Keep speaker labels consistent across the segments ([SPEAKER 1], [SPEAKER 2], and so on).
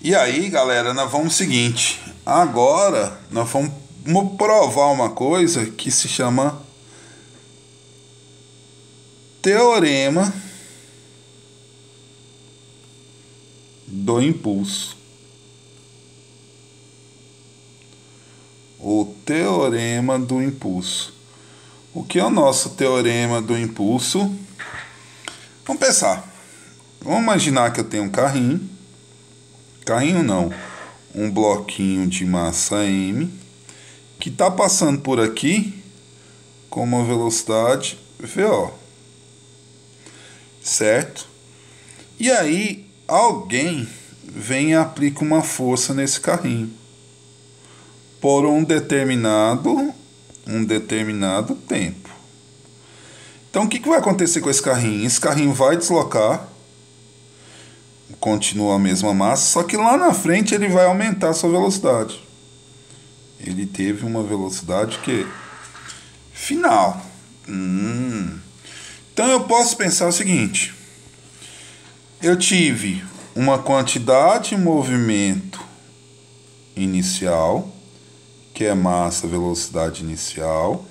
[SPEAKER 1] E aí, galera, nós vamos o seguinte. Agora nós vamos provar uma coisa que se chama teorema do impulso. O teorema do impulso. O que é o nosso teorema do impulso? Vamos pensar. Vamos imaginar que eu tenho um carrinho. Carrinho não. Um bloquinho de massa M que está passando por aqui com uma velocidade VO. Certo? E aí alguém vem e aplica uma força nesse carrinho por um determinado tempo. Então o que vai acontecer com esse carrinho? Esse carrinho vai deslocar, continua a mesma massa, só que lá na frente ele vai aumentar a sua velocidade. Ele teve uma velocidade que final. Então eu posso pensar o seguinte: eu tive uma quantidade de movimento inicial, que é massa, velocidade inicial.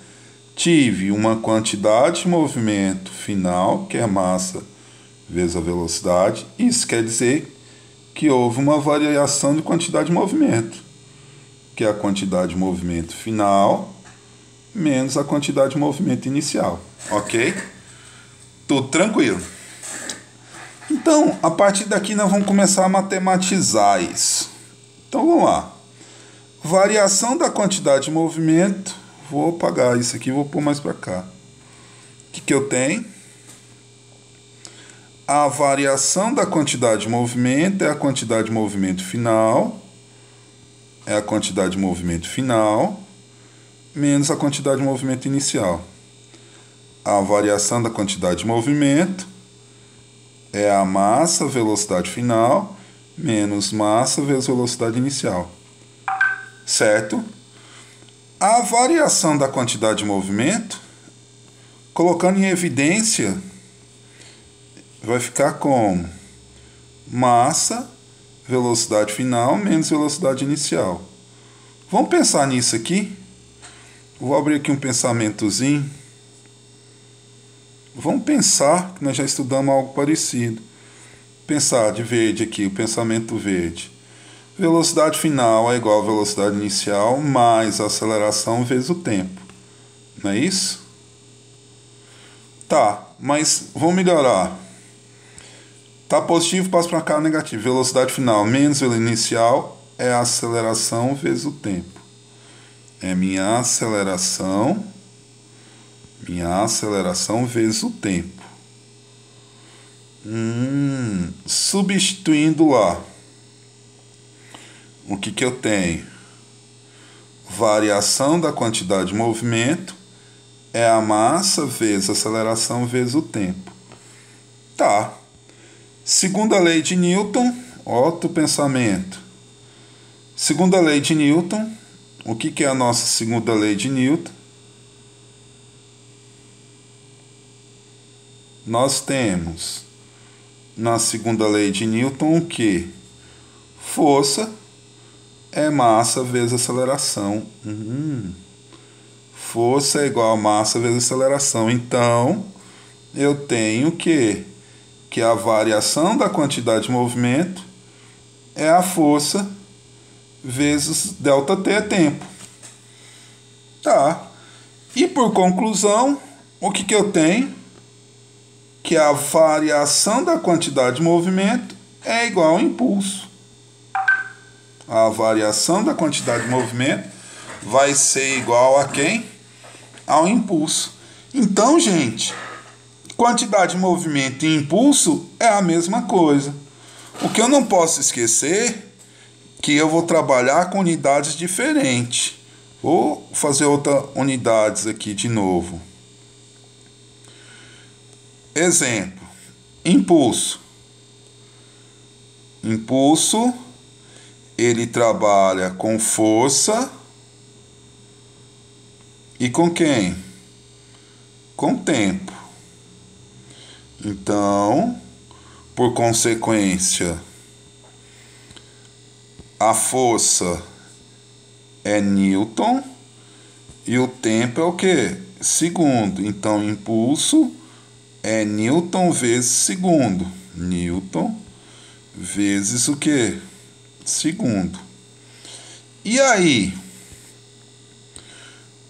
[SPEAKER 1] Tive uma quantidade de movimento final, que é massa vezes a velocidade. Isso quer dizer que houve uma variação de quantidade de movimento, que é a quantidade de movimento final menos a quantidade de movimento inicial. Ok? Tudo tranquilo. Então, a partir daqui nós vamos começar a matematizar isso. Então vamos lá. Variação da quantidade de movimento. Vou apagar isso aqui e vou pôr mais para cá. O que eu tenho? A variação da quantidade de movimento é a quantidade de movimento final. É a quantidade de movimento final menos a quantidade de movimento inicial. A variação da quantidade de movimento é a massa, velocidade final, menos massa vezes velocidade inicial. Certo? A variação da quantidade de movimento, colocando em evidência, vai ficar como massa, velocidade final, menos velocidade inicial. Vamos pensar nisso aqui? Vou abrir aqui um pensamentozinho. Vamos pensar que nós já estudamos algo parecido. Pensar de verde aqui, o pensamento verde. Velocidade final é igual a velocidade inicial mais a aceleração vezes o tempo. Não é isso? Tá, mas vamos melhorar. Tá positivo, passa para cá, negativo. Velocidade final menos velocidade inicial é a aceleração vezes o tempo. É minha aceleração vezes o tempo. Substituindo lá, o que eu tenho? Variação da quantidade de movimento é a massa vezes a aceleração vezes o tempo. Tá. Segunda lei de Newton, outro pensamento. Segunda lei de Newton, o que é a nossa segunda lei de Newton? Nós temos na segunda lei de Newton o que? Força é massa vezes aceleração. Força é igual a massa vezes aceleração. Então, eu tenho que a variação da quantidade de movimento é a força vezes ΔT é tempo. Tá. E por conclusão, o que eu tenho? Que a variação da quantidade de movimento é igual ao impulso. A variação da quantidade de movimento vai ser igual a quem? Ao impulso. Então, gente, quantidade de movimento e impulso é a mesma coisa. O que eu não posso esquecer é que eu vou trabalhar com unidades diferentes. Vou fazer outras unidades aqui de novo. Exemplo, impulso. Impulso, ele trabalha com força e com quem? Com tempo. Então, por consequência, a força é Newton e o tempo é o quê? Segundo. Então, impulso é Newton vezes segundo. Newton vezes o quê? Segundo. E aí?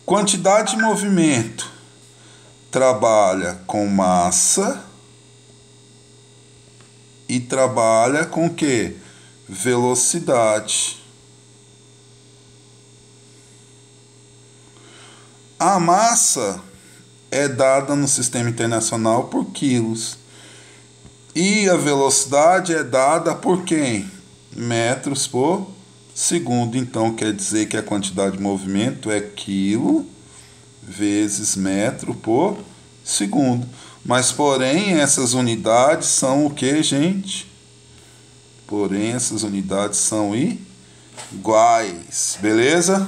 [SPEAKER 1] Quantidade de movimento trabalha com massa e trabalha com o quê? Velocidade. A massa é dada no Sistema Internacional por quilos. E a velocidade é dada por quem? Metros por segundo. Então quer dizer que a quantidade de movimento é quilo vezes metro por segundo. Mas porém essas unidades são o que, gente? Porém essas unidades são iguais. Beleza?